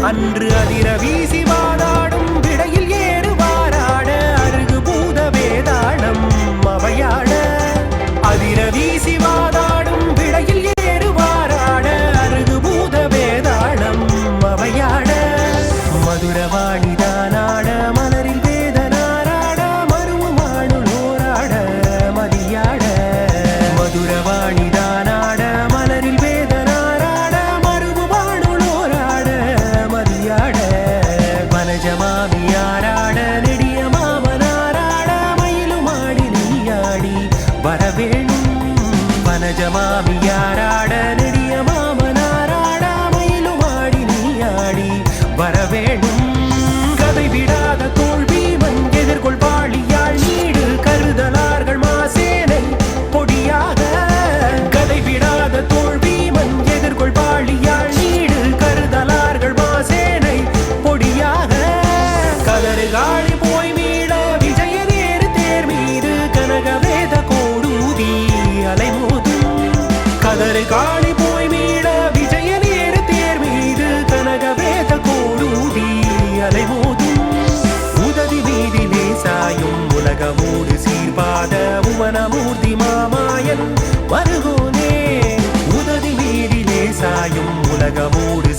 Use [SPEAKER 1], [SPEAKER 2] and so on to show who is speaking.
[SPEAKER 1] அன்று அதிர வீசி வாதாடும் விடையில் ஏறுவாராட அருகு பூத வேதாளம் அவையாட அதிர வீசி வாதாடும் விடையில் ஏறுவாராட அருகு பூத வேதாளம் அவையாட மதுரவாணிதானாட மலரில் வேதனாராட மருவுமானுளோராட மதியாட மதுரவாணிதானாட மலரில் வேதனாராட மருவுமானுளோராட மதியாட வனஜமாமியாராட நெடிய மாமனாராட மயிலுமாடி நீயாடி வரவேணும் வனஜமாமியாராட நெடிய மாமனாராட மயிலுமாடி நீயாடி வரவேணும் கதை விடாத தோல்வி மண் எதிர்கொள் வாழியாள் நீடு கருதலார்கள் மாசேனை பொடியாக கதை விடாத தோல்வி மண் எதிர்கொள் வாழியாள் நீடு கருதலார்கள் மாசேனை பொடியாக கதறு காளி போய் மீள விஜயநேரு தேர் மீது கனகவேத கோடூதி அலைமோதும் கதறு காளி போய் மீள விஜயநேரு தேர் மீது கனகவேத கோடூதி அலைமோதும் உதவி மீதிலே சாயும் உலகமூடு சீர்பாத உவனமூர்த்தி மாமாயன் வருகோனே உதவி மீதிலே சாயும் உலகமூடு